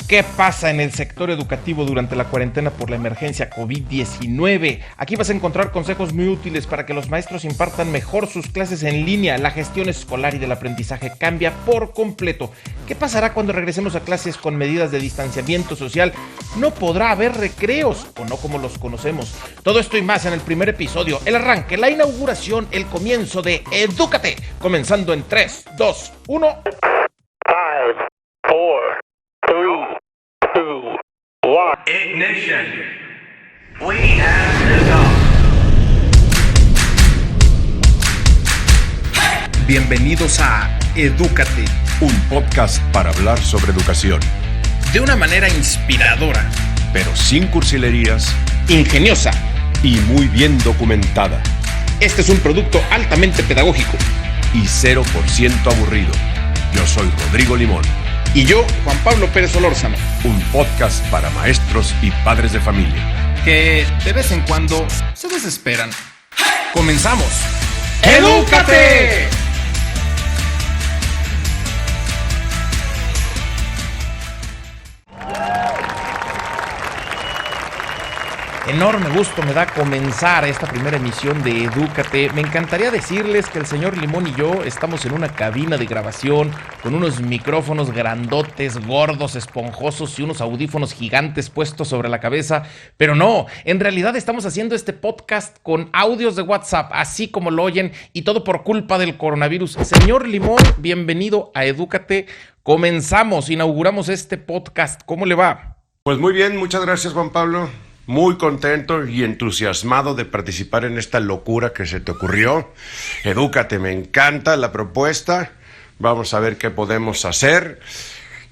¿Qué pasa en el sector educativo durante la cuarentena por la emergencia COVID-19? Aquí vas a encontrar consejos muy útiles para que los maestros impartan mejor sus clases en línea. La gestión escolar y del aprendizaje cambia por completo. ¿Qué pasará cuando regresemos a clases con medidas de distanciamiento social? No podrá haber recreos, o no como los conocemos. Todo esto y más en el primer episodio, el arranque, la inauguración, el comienzo de Edúcate. Comenzando en 3, 2, 1... 5, 4, 3, 2, 1. Ignition. We have liftoff. Bienvenidos a Edúcate, Un podcast para hablar sobre educación, de una manera inspiradora, pero sin cursilerías ingeniosa. y muy bien documentada. Este es un producto altamente pedagógico. Y 0% aburrido. Yo soy Rodrigo Limón. Y yo, Juan Pablo Pérez Solórzano, Un podcast para maestros y padres de familia. que de vez en cuando se desesperan. ¡Comenzamos! ¡Edúcate! Enorme gusto me da comenzar esta primera emisión de Edúcate. Me encantaría decirles que el señor Limón y yo estamos en una cabina de grabación con unos micrófonos grandotes, gordos, esponjosos y unos audífonos gigantes puestos sobre la cabeza, pero no, en realidad estamos haciendo este podcast con audios de WhatsApp, así como lo oyen, y todo por culpa del coronavirus. Señor Limón, bienvenido a Edúcate. Comenzamos, inauguramos este podcast. ¿Cómo le va? Pues muy bien, muchas gracias, Juan Pablo. Muy contento y entusiasmado de participar en esta locura que se te ocurrió. Edúcate, me encanta la propuesta. Vamos a ver qué podemos hacer.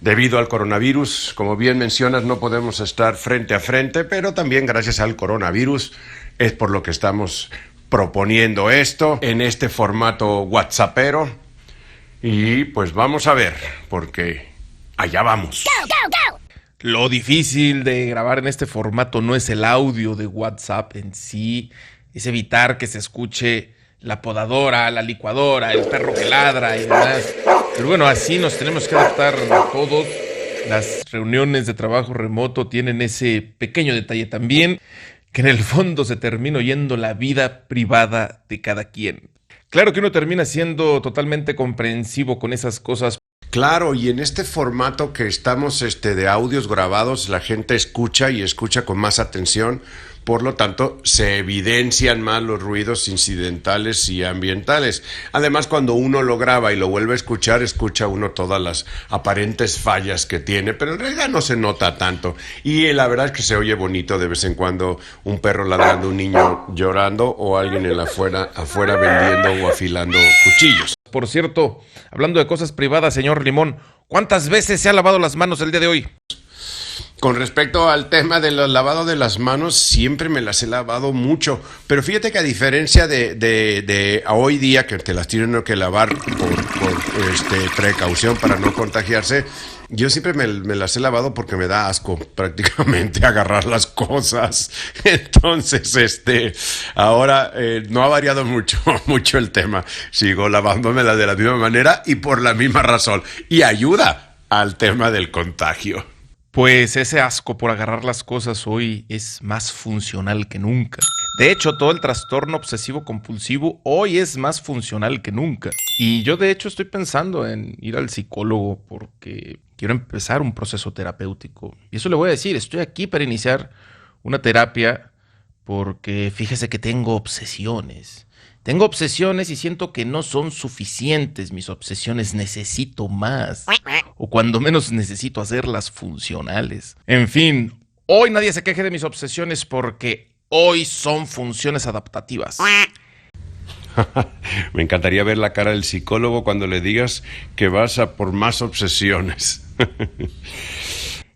Debido al coronavirus, como bien mencionas, no podemos estar frente a frente, pero también gracias al coronavirus es por lo que estamos proponiendo esto en este formato whatsappero. Y pues vamos a ver, porque allá vamos. Lo difícil de grabar en este formato no es el audio de WhatsApp en sí, es evitar que se escuche la podadora, la licuadora, el perro que ladra y demás. Pero bueno, así nos tenemos que adaptar todos. Las reuniones de trabajo remoto tienen ese pequeño detalle también, que en el fondo se termina oyendo la vida privada de cada quien. Claro que uno termina siendo totalmente comprensivo con esas cosas. Claro, y en este formato que estamos de audios grabados, la gente escucha y escucha con más atención, por lo tanto se evidencian más los ruidos incidentales y ambientales. Además, cuando uno lo graba y lo vuelve a escuchar, escucha uno todas las aparentes fallas que tiene, pero en realidad no se nota tanto. Y la verdad es que se oye bonito de vez en cuando un perro ladrando, un niño llorando o alguien en afuera vendiendo o afilando cuchillos. Por cierto, hablando de cosas privadas, señor Limón, ¿cuántas veces se ha lavado las manos el día de hoy? Con respecto al tema del lavado de las manos, siempre me las he lavado mucho, pero fíjate que a diferencia de hoy día, que te las tienen que lavar por precaución para no contagiarse, yo siempre me las he lavado porque me da asco prácticamente agarrar las cosas. Entonces, ahora no ha variado mucho el tema. Sigo lavándomela de la misma manera y por la misma razón. Y ayuda al tema del contagio. Pues ese asco por agarrar las cosas hoy es más funcional que nunca. De hecho, todo el trastorno obsesivo compulsivo hoy es más funcional que nunca. Y yo de hecho estoy pensando en ir al psicólogo porque quiero empezar un proceso terapéutico. Y eso le voy a decir, estoy aquí para iniciar una terapia porque fíjese que tengo obsesiones. Tengo obsesiones y siento que no son suficientes mis obsesiones, necesito más. O cuando menos necesito hacerlas funcionales. En fin, hoy nadie se queje de mis obsesiones porque hoy son funciones adaptativas. Me encantaría ver la cara del psicólogo cuando le digas que vas a por más obsesiones.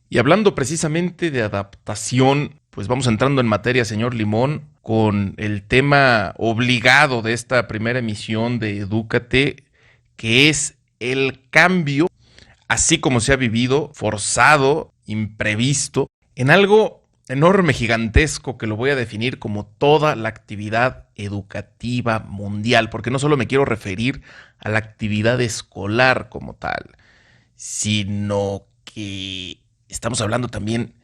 Y hablando precisamente de adaptación, pues vamos entrando en materia, señor Limón, con el tema obligado de esta primera emisión de Edúcate, que es el cambio, así como se ha vivido, forzado, imprevisto, en algo enorme, gigantesco, que lo voy a definir como toda la actividad educativa mundial, porque no solo me quiero referir a la actividad escolar como tal, sino que estamos hablando también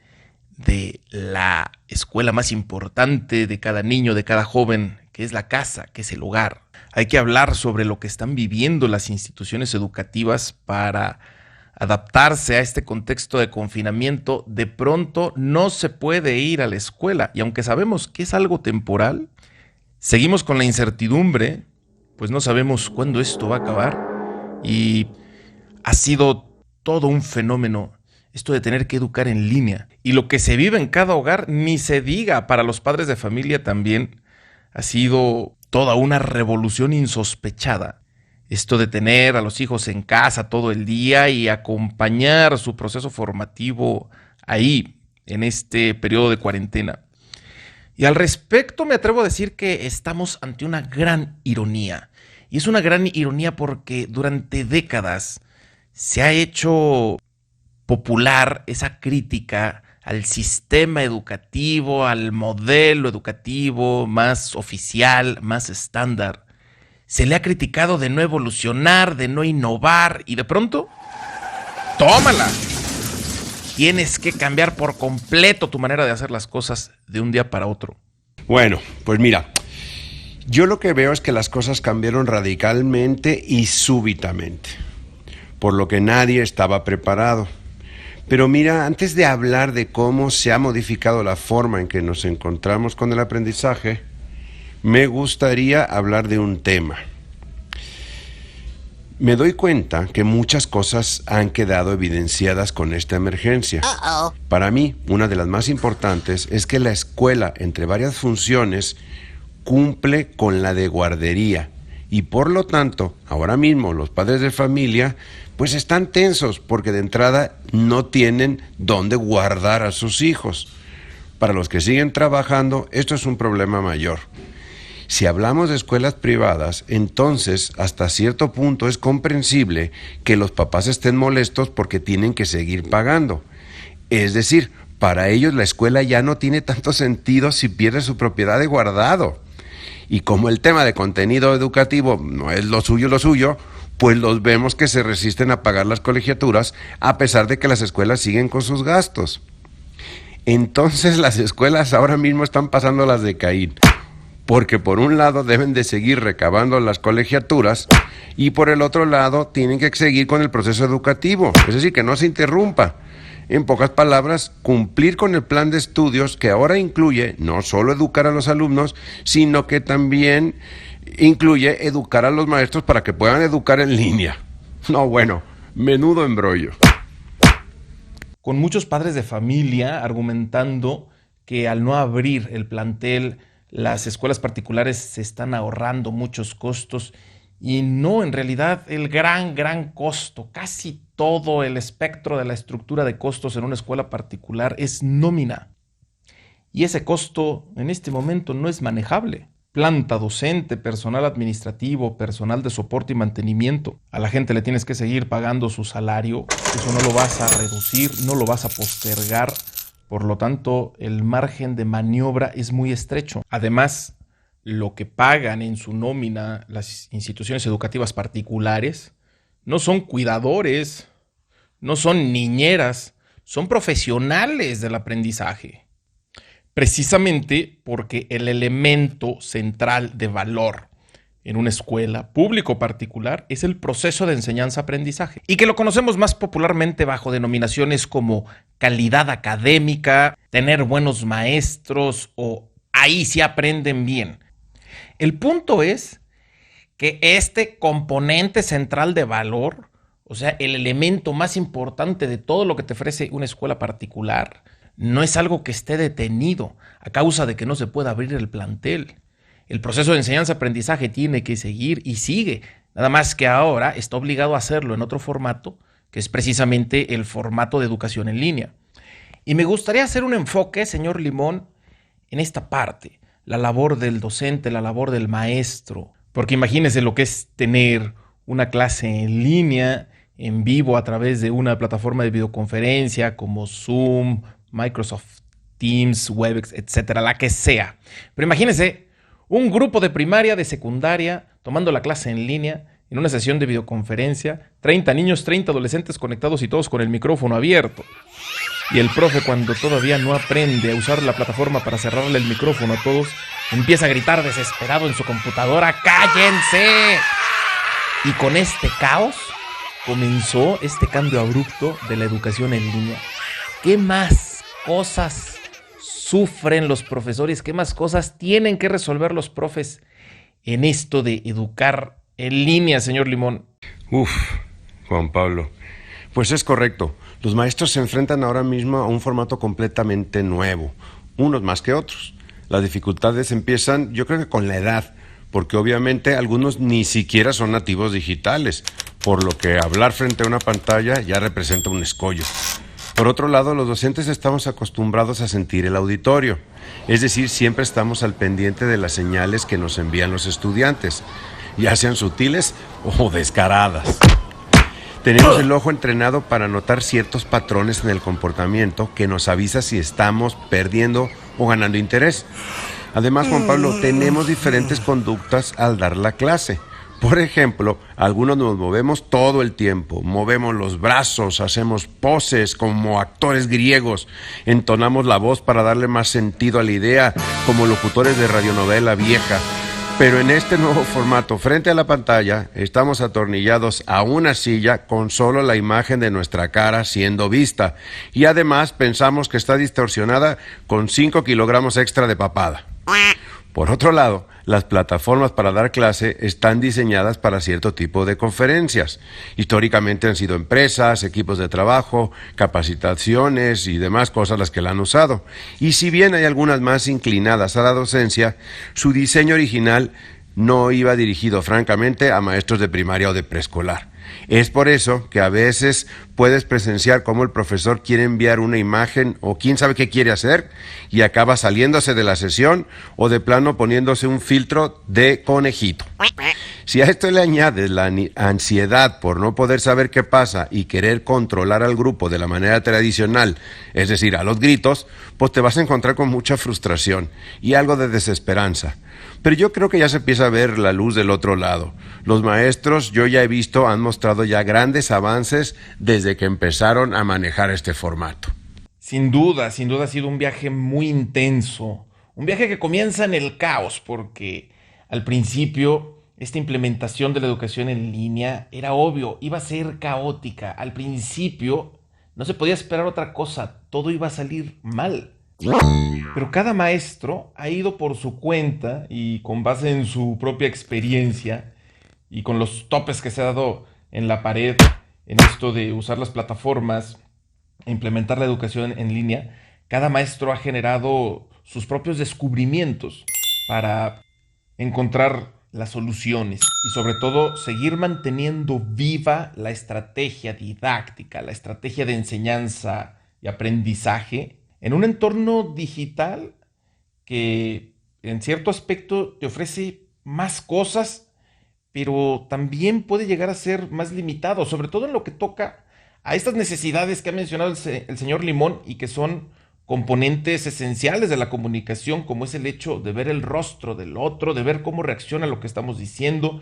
de la escuela más importante de cada niño, de cada joven, que es la casa, que es el hogar. Hay que hablar sobre lo que están viviendo las instituciones educativas para adaptarse a este contexto de confinamiento. De pronto no se puede ir a la escuela y aunque sabemos que es algo temporal, seguimos con la incertidumbre, pues no sabemos cuándo esto va a acabar y ha sido todo un fenómeno esto de tener que educar en línea. Y lo que se vive en cada hogar, ni se diga, para los padres de familia también ha sido toda una revolución insospechada. Esto de tener a los hijos en casa todo el día y acompañar su proceso formativo ahí, en este periodo de cuarentena. Y al respecto me atrevo a decir que estamos ante una gran ironía. Y es una gran ironía porque durante décadas se ha hecho popular esa crítica al sistema educativo, al modelo educativo más oficial, más estándar. Se le ha criticado de no evolucionar, de no innovar y de pronto, ¡tómala! Tienes que cambiar por completo tu manera de hacer las cosas de un día para otro. Bueno, pues mira, yo lo que veo es que las cosas cambiaron radicalmente y súbitamente, por lo que nadie estaba preparado. Pero mira, antes de hablar de cómo se ha modificado la forma en que nos encontramos con el aprendizaje, me gustaría hablar de un tema. Me doy cuenta que muchas cosas han quedado evidenciadas con esta emergencia. Para mí, una de las más importantes es que la escuela, entre varias funciones, cumple con la de guardería. Y por lo tanto, ahora mismo los padres de familia pues están tensos porque de entrada no tienen dónde guardar a sus hijos. Para los que siguen trabajando, esto es un problema mayor. Si hablamos de escuelas privadas, entonces hasta cierto punto es comprensible que los papás estén molestos porque tienen que seguir pagando. Es decir, para ellos la escuela ya no tiene tanto sentido si pierde su propiedad de guardado. Y como el tema de contenido educativo no es lo suyo, pues los vemos que se resisten a pagar las colegiaturas a pesar de que las escuelas siguen con sus gastos. Entonces las escuelas ahora mismo están pasando las de Caín, porque por un lado deben de seguir recabando las colegiaturas y por el otro lado tienen que seguir con el proceso educativo, es decir, que no se interrumpa. En pocas palabras, cumplir con el plan de estudios que ahora incluye no solo educar a los alumnos, sino que también incluye educar a los maestros para que puedan educar en línea. No, bueno, menudo embrollo. Con muchos padres de familia argumentando que al no abrir el plantel, las escuelas particulares se están ahorrando muchos costos y no, en realidad, el gran costo, casi todo el espectro de la estructura de costos en una escuela particular es nómina. Y ese costo en este momento no es manejable. Planta docente, personal administrativo, personal de soporte y mantenimiento. A la gente le tienes que seguir pagando su salario. Eso no lo vas a reducir, no lo vas a postergar. Por lo tanto, el margen de maniobra es muy estrecho. Además, lo que pagan en su nómina las instituciones educativas particulares no son cuidadores, no son niñeras, son profesionales del aprendizaje. Precisamente porque el elemento central de valor en una escuela pública o particular es el proceso de enseñanza-aprendizaje y que lo conocemos más popularmente bajo denominaciones como calidad académica, tener buenos maestros o ahí sí aprenden bien. El punto es que este componente central de valor, o sea, el elemento más importante de todo lo que te ofrece una escuela particular, no es algo que esté detenido a causa de que no se pueda abrir el plantel. El proceso de enseñanza-aprendizaje tiene que seguir y sigue, nada más que ahora está obligado a hacerlo en otro formato, que es precisamente el formato de educación en línea. Y me gustaría hacer un enfoque, señor Limón, en esta parte, la labor del docente, la labor del maestro, porque imagínese lo que es tener una clase en línea, en vivo, a través de una plataforma de videoconferencia como Zoom, Microsoft Teams, Webex, etcétera, la que sea. Pero imagínese un grupo de primaria, de secundaria, tomando la clase en línea, en una sesión de videoconferencia, 30 niños, 30 adolescentes conectados y todos con el micrófono abierto. Y el profe, cuando todavía no aprende a usar la plataforma para cerrarle el micrófono a todos, empieza a gritar desesperado en su computadora: ¡cállense! Y con este caos comenzó este cambio abrupto de la educación en línea. ¿Qué más cosas sufren los profesores? ¿Qué más cosas tienen que resolver los profes en esto de educar en línea, señor Limón? Juan Pablo, pues es correcto. Los maestros se enfrentan ahora mismo a un formato completamente nuevo, unos más que otros. Las dificultades empiezan, yo creo que con la edad, porque obviamente algunos ni siquiera son nativos digitales, por lo que hablar frente a una pantalla ya representa un escollo. Por otro lado, los docentes estamos acostumbrados a sentir el auditorio, es decir, siempre estamos al pendiente de las señales que nos envían los estudiantes, ya sean sutiles o descaradas. Tenemos el ojo entrenado para notar ciertos patrones en el comportamiento que nos avisa si estamos perdiendo o ganando interés. Además, Juan Pablo, tenemos diferentes conductas al dar la clase. Por ejemplo, algunos nos movemos todo el tiempo, movemos los brazos, hacemos poses como actores griegos, entonamos la voz para darle más sentido a la idea, como locutores de radionovela vieja. Pero en este nuevo formato, frente a la pantalla, estamos atornillados a una silla con solo la imagen de nuestra cara siendo vista. Y además pensamos que está distorsionada con 5 kilogramos extra de papada. Por otro lado, las plataformas para dar clase están diseñadas para cierto tipo de conferencias. Históricamente han sido empresas, equipos de trabajo, capacitaciones y demás cosas las que la han usado. Y si bien hay algunas más inclinadas a la docencia, su diseño original no iba dirigido francamente a maestros de primaria o de preescolar. Es por eso que a veces puedes presenciar cómo el profesor quiere enviar una imagen o quién sabe qué quiere hacer y acaba saliéndose de la sesión o de plano poniéndose un filtro de conejito. Si a esto le añades la ansiedad por no poder saber qué pasa y querer controlar al grupo de la manera tradicional, es decir, a los gritos, pues te vas a encontrar con mucha frustración y algo de desesperanza. Pero yo creo que ya se empieza a ver la luz del otro lado. Los maestros, yo ya he visto, han mostrado ya grandes avances desde que empezaron a manejar este formato. Sin duda ha sido un viaje muy intenso. Un viaje que comienza en el caos, porque al principio esta implementación de la educación en línea era obvio, iba a ser caótica. Al principio no se podía esperar otra cosa, todo iba a salir mal. Pero cada maestro ha ido por su cuenta y con base en su propia experiencia y con los topes que se ha dado en la pared en esto de usar las plataformas e implementar la educación en línea, cada maestro ha generado sus propios descubrimientos para encontrar las soluciones y sobre todo seguir manteniendo viva la estrategia didáctica, la estrategia de enseñanza y aprendizaje en un entorno digital que en cierto aspecto te ofrece más cosas, pero también puede llegar a ser más limitado, sobre todo en lo que toca a estas necesidades que ha mencionado el señor Limón y que son componentes esenciales de la comunicación, como es el hecho de ver el rostro del otro, de ver cómo reacciona a lo que estamos diciendo,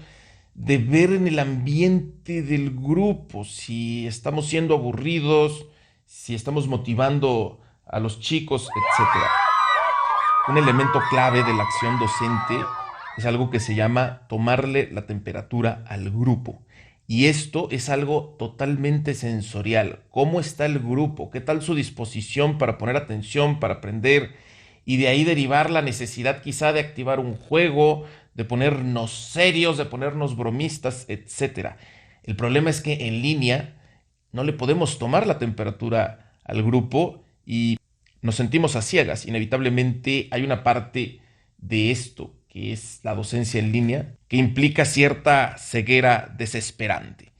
de ver en el ambiente del grupo si estamos siendo aburridos, si estamos motivando a los chicos, etc. Un elemento clave de la acción docente es algo que se llama tomarle la temperatura al grupo. Y esto es algo totalmente sensorial. ¿Cómo está el grupo? ¿Qué tal su disposición para poner atención, para aprender? Y de ahí derivar la necesidad quizá de activar un juego, de ponernos serios, de ponernos bromistas, etc. El problema es que en línea no le podemos tomar la temperatura al grupo y nos sentimos a ciegas. Inevitablemente hay una parte de esto, que es la docencia en línea, que implica cierta ceguera desesperante.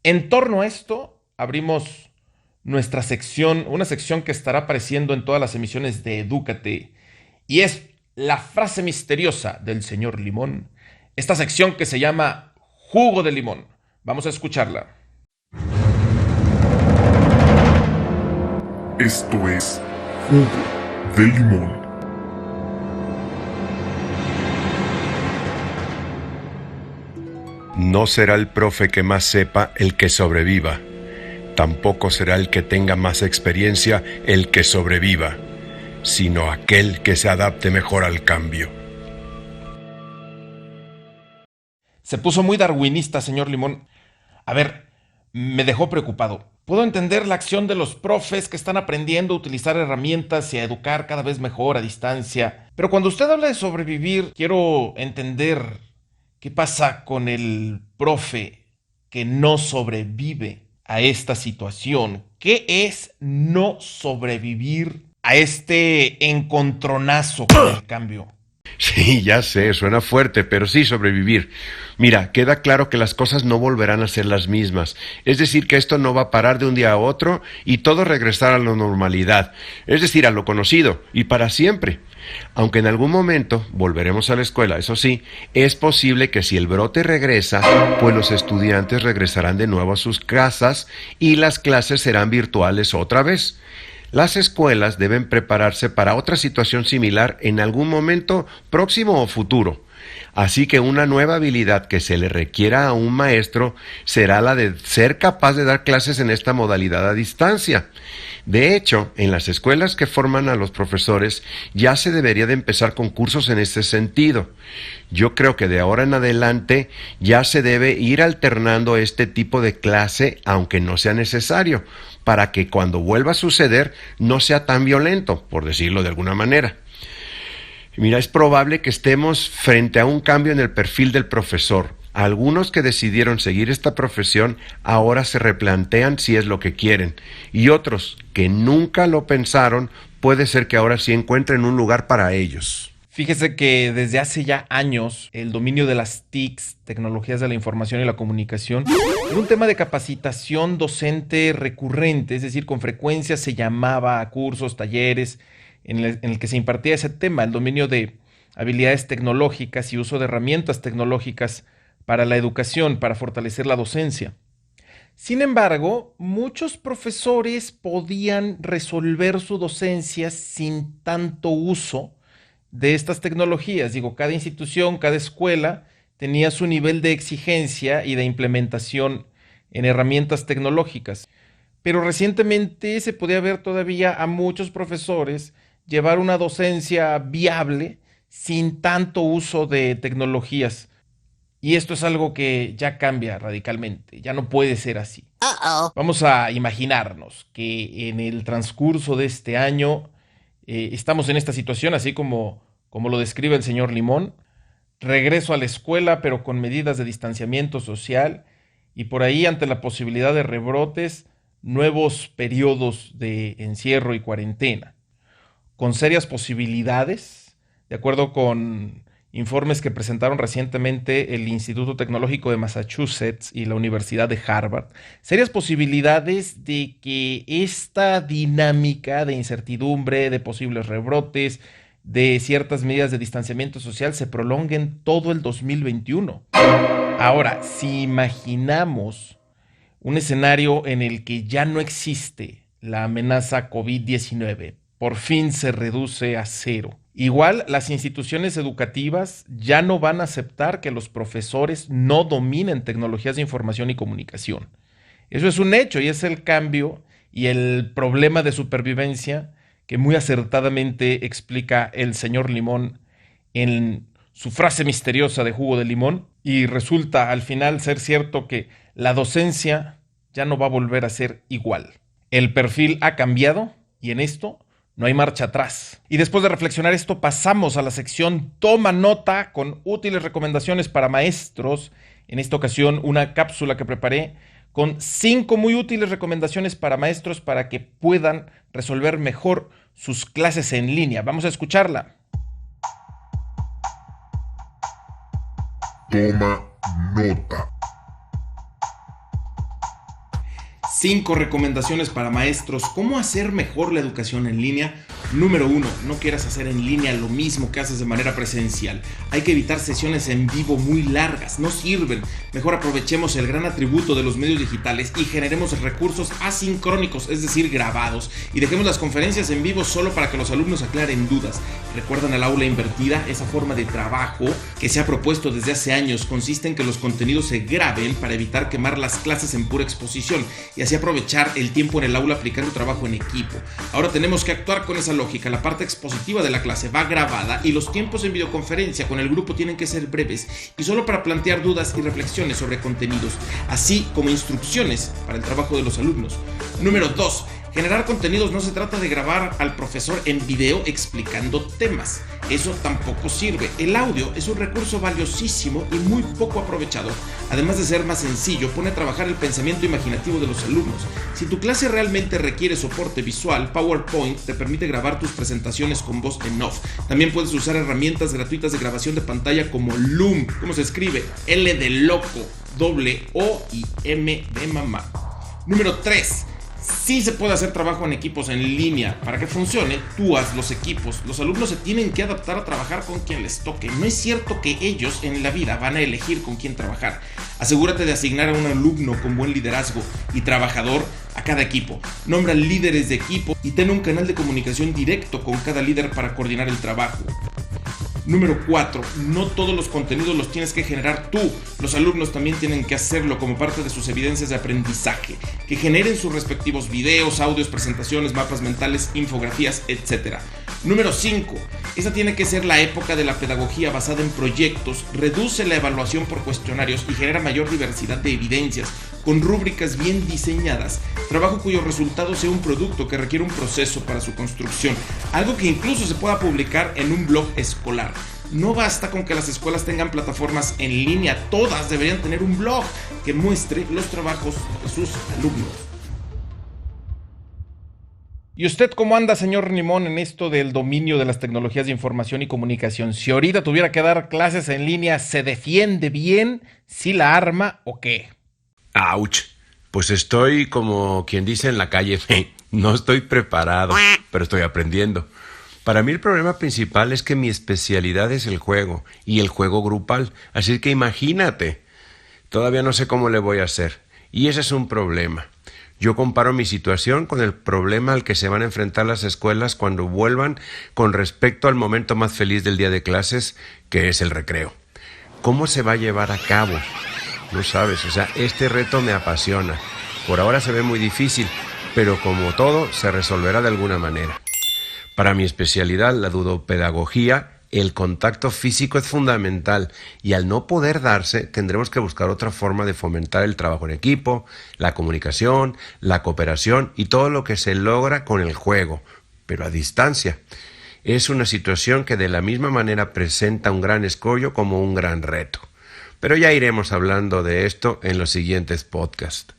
En torno a esto, abrimos nuestra sección, una sección que estará apareciendo en todas las emisiones de Edúcate, y es la frase misteriosa del señor Limón, esta sección que se llama Jugo de Limón. Vamos a escucharla. Esto es Jugo de Limón. No será el profe que más sepa el que sobreviva. Tampoco será el que tenga más experiencia el que sobreviva, sino aquel que se adapte mejor al cambio. Se puso muy darwinista, señor Limón. A ver, me dejó preocupado. Puedo entender la acción de los profes que están aprendiendo a utilizar herramientas y a educar cada vez mejor a distancia. Pero cuando usted habla de sobrevivir, quiero entender qué pasa con el profe que no sobrevive a esta situación. ¿Qué es no sobrevivir a este encontronazo con el cambio? Sí, ya sé, suena fuerte, pero sí sobrevivir. Mira, queda claro que las cosas no volverán a ser las mismas. Es decir, que esto no va a parar de un día a otro y todo regresar a la normalidad. Es decir, a lo conocido y para siempre. Aunque en algún momento volveremos a la escuela, eso sí, es posible que si el brote regresa, pues los estudiantes regresarán de nuevo a sus casas y las clases serán virtuales otra vez. Las escuelas deben prepararse para otra situación similar en algún momento próximo o futuro. Así que una nueva habilidad que se le requiera a un maestro será la de ser capaz de dar clases en esta modalidad a distancia. De hecho, en las escuelas que forman a los profesores ya se debería de empezar con cursos en este sentido. Yo creo que de ahora en adelante ya se debe ir alternando este tipo de clase, aunque no sea necesario, para que cuando vuelva a suceder no sea tan violento, por decirlo de alguna manera. Mira, es probable que estemos frente a un cambio en el perfil del profesor. Algunos que decidieron seguir esta profesión ahora se replantean si es lo que quieren, y otros que nunca lo pensaron, puede ser que ahora sí encuentren un lugar para ellos. Fíjese que desde hace ya años el dominio de las TICs, tecnologías de la información y la comunicación, era un tema de capacitación docente recurrente, es decir, con frecuencia se llamaba a cursos, talleres, en el que se impartía ese tema, el dominio de habilidades tecnológicas y uso de herramientas tecnológicas para la educación, para fortalecer la docencia. Sin embargo, muchos profesores podían resolver su docencia sin tanto uso de estas tecnologías. Digo, cada institución, cada escuela tenía su nivel de exigencia y de implementación en herramientas tecnológicas. Pero recientemente se podía ver todavía a muchos profesores llevar una docencia viable sin tanto uso de tecnologías. Y esto es algo que ya cambia radicalmente, ya no puede ser así. Vamos a imaginarnos que en el transcurso de este año estamos en esta situación, así como lo describe el señor Limón. Regreso a la escuela, pero con medidas de distanciamiento social, y por ahí, ante la posibilidad de rebrotes, nuevos periodos de encierro y cuarentena, con serias posibilidades, de acuerdo con informes que presentaron recientemente el Instituto Tecnológico de Massachusetts y la Universidad de Harvard, serias posibilidades de que esta dinámica de incertidumbre, de posibles rebrotes, de ciertas medidas de distanciamiento social se prolonguen todo el 2021. Ahora, si imaginamos un escenario en el que ya no existe la amenaza COVID-19, por fin se reduce a cero. Igual, las instituciones educativas ya no van a aceptar que los profesores no dominen tecnologías de información y comunicación. Eso es un hecho y es el cambio y el problema de supervivencia que muy acertadamente explica el señor Limón en su frase misteriosa de jugo de limón, y resulta al final ser cierto que la docencia ya no va a volver a ser igual. El perfil ha cambiado y en esto no hay marcha atrás. Y después de reflexionar esto, pasamos a la sección Toma Nota, con útiles recomendaciones para maestros. En esta ocasión, una cápsula que preparé con 5 muy útiles recomendaciones para maestros para que puedan resolver mejor sus clases en línea. Vamos a escucharla. Toma nota. 5 recomendaciones para maestros. ¿Cómo hacer mejor la educación en línea? Número 1. No quieras hacer en línea lo mismo que haces de manera presencial. Hay que evitar sesiones en vivo muy largas. No sirven. Mejor aprovechemos el gran atributo de los medios digitales y generemos recursos asincrónicos, es decir, grabados. Y dejemos las conferencias en vivo solo para que los alumnos aclaren dudas. ¿Recuerdan el aula invertida? Esa forma de trabajo que se ha propuesto desde hace años consiste en que los contenidos se graben para evitar quemar las clases en pura exposición y así aprovechar el tiempo en el aula aplicando trabajo en equipo. Ahora tenemos que actuar con esa lógica. La parte expositiva de la clase va grabada y los tiempos en videoconferencia con el grupo tienen que ser breves y solo para plantear dudas y reflexiones sobre contenidos, así como instrucciones para el trabajo de los alumnos. Número 2. Generar contenidos no se trata de grabar al profesor en video explicando temas. Eso tampoco sirve. El audio es un recurso valiosísimo y muy poco aprovechado. Además de ser más sencillo, pone a trabajar el pensamiento imaginativo de los alumnos. Si tu clase realmente requiere soporte visual, PowerPoint te permite grabar tus presentaciones con voz en off. También puedes usar herramientas gratuitas de grabación de pantalla como Loom. ¿Cómo se escribe? L de loco, doble O y M de mamá. Número 3. Sí se puede hacer trabajo en equipos en línea. Para que funcione, tú haz los equipos. Los alumnos se tienen que adaptar a trabajar con quien les toque. No es cierto que ellos en la vida van a elegir con quién trabajar. Asegúrate de asignar a un alumno con buen liderazgo y trabajador a cada equipo. Nombra líderes de equipo y ten un canal de comunicación directo con cada líder para coordinar el trabajo. Número 4. No todos los contenidos los tienes que generar tú. Los alumnos también tienen que hacerlo como parte de sus evidencias de aprendizaje. Que generen sus respectivos videos, audios, presentaciones, mapas mentales, infografías, etc. Número 5. Esta tiene que ser la época de la pedagogía basada en proyectos. Reduce la evaluación por cuestionarios y genera mayor diversidad de evidencias. Con rúbricas bien diseñadas, trabajo cuyo resultado sea un producto que requiere un proceso para su construcción, algo que incluso se pueda publicar en un blog escolar. No basta con que las escuelas tengan plataformas en línea, todas deberían tener un blog que muestre los trabajos de sus alumnos. ¿Y usted cómo anda, señor Limón, en esto del dominio de las tecnologías de información y comunicación? Si ahorita tuviera que dar clases en línea, ¿se defiende bien? ¿Sí la arma o qué? ¡Auch! Pues estoy como quien dice en la calle, no estoy preparado, pero estoy aprendiendo. Para mí el problema principal es que mi especialidad es el juego y el juego grupal, así que imagínate, todavía no sé cómo le voy a hacer y ese es un problema. Yo comparo mi situación con el problema al que se van a enfrentar las escuelas cuando vuelvan con respecto al momento más feliz del día de clases, que es el recreo. ¿Cómo se va a llevar a cabo? No sabes, este reto me apasiona. Por ahora se ve muy difícil, pero como todo, se resolverá de alguna manera. Para mi especialidad, la ludopedagogía, el contacto físico es fundamental y al no poder darse, tendremos que buscar otra forma de fomentar el trabajo en equipo, la comunicación, la cooperación y todo lo que se logra con el juego, pero a distancia. Es una situación que de la misma manera presenta un gran escollo como un gran reto. Pero ya iremos hablando de esto en los siguientes podcasts.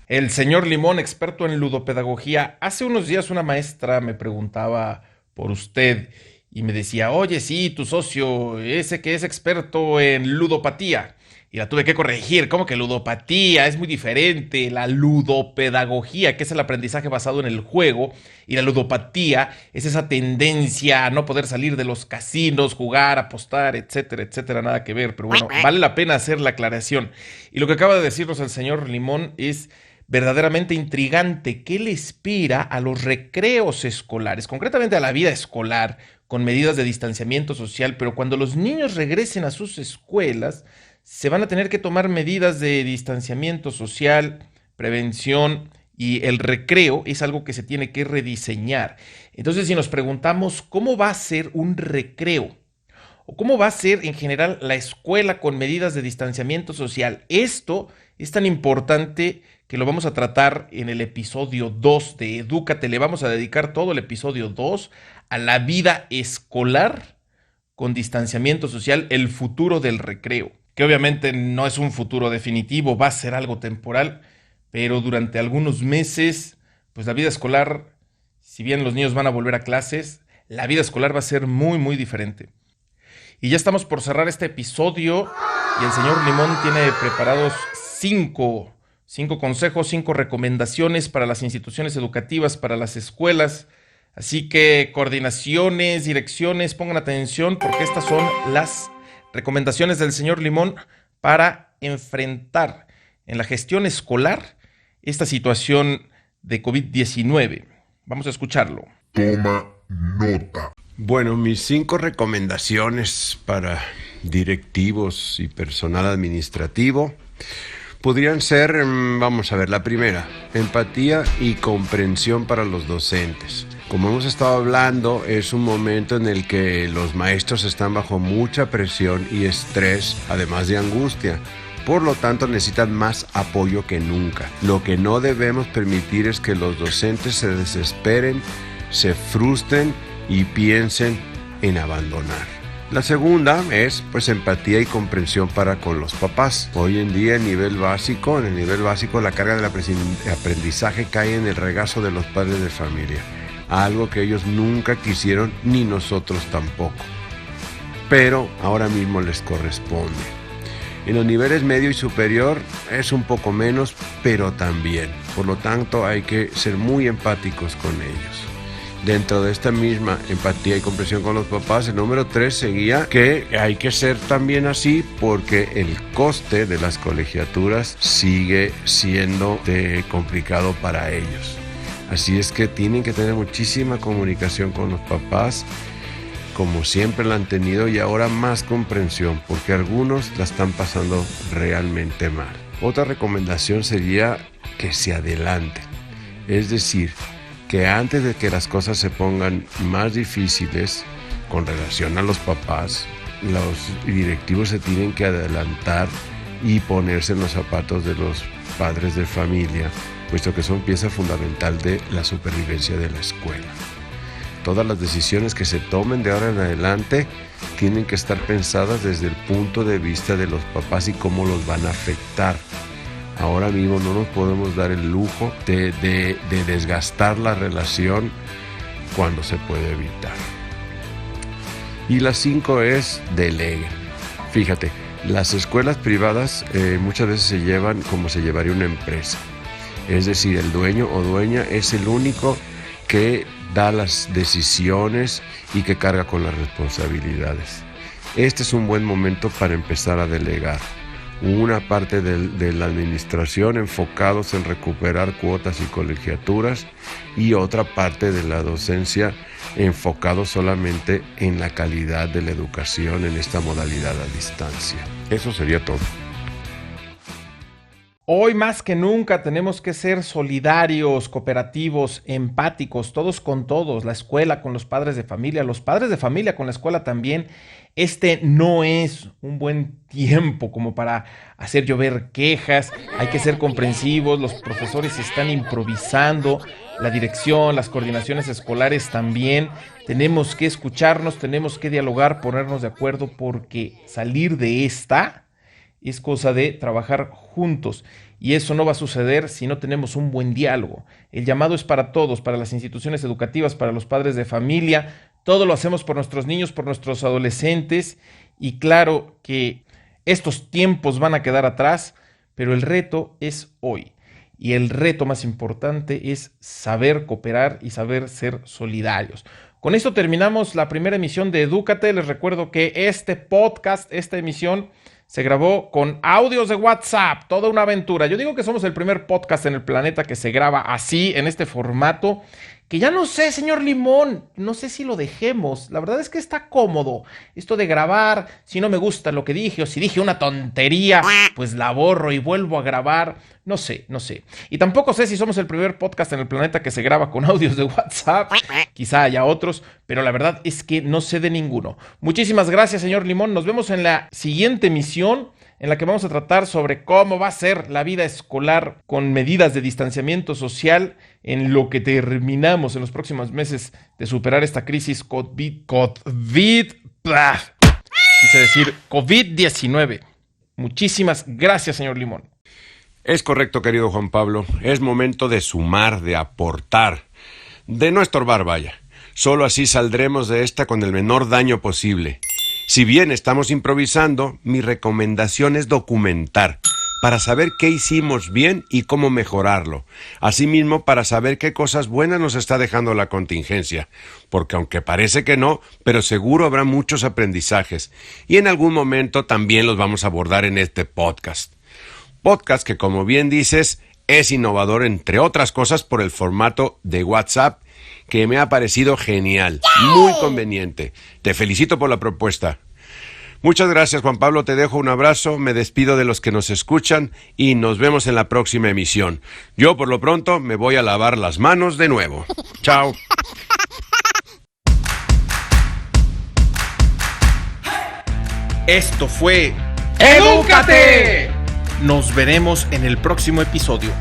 El señor Limón, experto en ludopedagogía. Hace unos días una maestra me preguntaba por usted y me decía, oye, sí, tu socio, ese que es experto en ludopatía. Y la tuve que corregir. ¿Cómo que ludopatía? Es muy diferente. La ludopedagogía, que es el aprendizaje basado en el juego, y la ludopatía es esa tendencia a no poder salir de los casinos, jugar, apostar, etcétera, etcétera. Nada que ver. Pero bueno, vale la pena hacer la aclaración. Y lo que acaba de decirnos el señor Limón es verdaderamente intrigante. ¿Qué le espera a los recreos escolares? Concretamente a la vida escolar, con medidas de distanciamiento social. Pero cuando los niños regresen a sus escuelas, se van a tener que tomar medidas de distanciamiento social, prevención, y el recreo es algo que se tiene que rediseñar. Entonces, si nos preguntamos cómo va a ser un recreo o cómo va a ser en general la escuela con medidas de distanciamiento social, esto es tan importante que lo vamos a tratar en el episodio 2 de Edúcate. Le vamos a dedicar todo el episodio 2 a la vida escolar con distanciamiento social, el futuro del recreo. Que obviamente no es un futuro definitivo, va a ser algo temporal, pero durante algunos meses, pues la vida escolar, si bien los niños van a volver a clases, la vida escolar va a ser muy, muy diferente. Y ya estamos por cerrar este episodio y el señor Limón tiene preparados 5 consejos, 5 recomendaciones para las instituciones educativas, para las escuelas. Así que coordinaciones, direcciones, pongan atención porque estas son las recomendaciones del señor Limón para enfrentar en la gestión escolar esta situación de COVID-19. Vamos a escucharlo. Toma nota. Bueno, mis 5 recomendaciones para directivos y personal administrativo. podrían ser, vamos a ver, la primera, empatía y comprensión para los docentes. Como hemos estado hablando, es un momento en el que los maestros están bajo mucha presión y estrés, además de angustia. Por lo tanto, necesitan más apoyo que nunca. Lo que no debemos permitir es que los docentes se desesperen, se frustren y piensen en abandonar. La segunda es empatía y comprensión para con los papás. Hoy en día en el nivel básico la carga del aprendizaje cae en el regazo de los padres de familia. Algo que ellos nunca quisieron ni nosotros tampoco. Pero ahora mismo les corresponde. En los niveles medio y superior es un poco menos, pero también. Por lo tanto, hay que ser muy empáticos con ellos. Dentro de esta misma empatía y comprensión con los papás, el número 3 seguía que hay que ser también así porque el coste de las colegiaturas sigue siendo complicado para ellos. Así es que tienen que tener muchísima comunicación con los papás, como siempre la han tenido, y ahora más comprensión, porque algunos la están pasando realmente mal. Otra recomendación sería que se adelanten, es decir, que antes de que las cosas se pongan más difíciles con relación a los papás, los directivos se tienen que adelantar y ponerse en los zapatos de los padres de familia, puesto que son pieza fundamental de la supervivencia de la escuela. Todas las decisiones que se tomen de ahora en adelante tienen que estar pensadas desde el punto de vista de los papás y cómo los van a afectar. Ahora mismo no nos podemos dar el lujo de desgastar la relación cuando se puede evitar. Y la 5 es deleguen. Fíjate, las escuelas privadas muchas veces se llevan como se llevaría una empresa. Es decir, el dueño o dueña es el único que da las decisiones y que carga con las responsabilidades. Este es un buen momento para empezar a delegar. Una parte de la administración enfocados en recuperar cuotas y colegiaturas y otra parte de la docencia enfocados solamente en la calidad de la educación en esta modalidad a distancia. Eso sería todo. Hoy más que nunca tenemos que ser solidarios, cooperativos, empáticos, todos con todos, la escuela con los padres de familia con la escuela también. Este no es un buen tiempo como para hacer llover quejas, hay que ser comprensivos, los profesores están improvisando, la dirección, las coordinaciones escolares también. Tenemos que escucharnos, tenemos que dialogar, ponernos de acuerdo, porque salir de esta es cosa de trabajar juntos y eso no va a suceder si no tenemos un buen diálogo. El llamado es para todos, para las instituciones educativas, para los padres de familia. Todo lo hacemos por nuestros niños, por nuestros adolescentes, y claro que estos tiempos van a quedar atrás, pero el reto es hoy. Y el reto más importante es saber cooperar y saber ser solidarios. Con esto terminamos la primera emisión de Edúcate. Les recuerdo que este podcast, esta emisión, se grabó con audios de WhatsApp, toda una aventura. Yo digo que somos el primer podcast en el planeta que se graba así, en este formato, que ya no sé, señor Limón, no sé si lo dejemos. La verdad es que está cómodo esto de grabar. Si no me gusta lo que dije o si dije una tontería, pues la borro y vuelvo a grabar. No sé. Y tampoco sé si somos el primer podcast en el planeta que se graba con audios de WhatsApp. Quizá haya otros, pero la verdad es que no sé de ninguno. Muchísimas gracias, señor Limón. Nos vemos en la siguiente emisión, en la que vamos a tratar sobre cómo va a ser la vida escolar con medidas de distanciamiento social en lo que terminamos en los próximos meses de superar esta crisis COVID-19. Muchísimas gracias, señor Limón. Es correcto, querido Juan Pablo. Es momento de sumar, de aportar, de no estorbar, vaya. Solo así saldremos de esta con el menor daño posible. Si bien estamos improvisando, mi recomendación es documentar, para saber qué hicimos bien y cómo mejorarlo. Asimismo, para saber qué cosas buenas nos está dejando la contingencia, porque aunque parece que no, pero seguro habrá muchos aprendizajes, y en algún momento también los vamos a abordar en este podcast. Podcast que, como bien dices, es innovador, entre otras cosas, por el formato de WhatsApp, que me ha parecido genial, muy conveniente. Te felicito por la propuesta. Muchas gracias, Juan Pablo. Te dejo un abrazo, me despido de los que nos escuchan y nos vemos en la próxima emisión. Yo, por lo pronto, me voy a lavar las manos de nuevo. Chao. Esto fue ¡Edúcate! Nos veremos en el próximo episodio.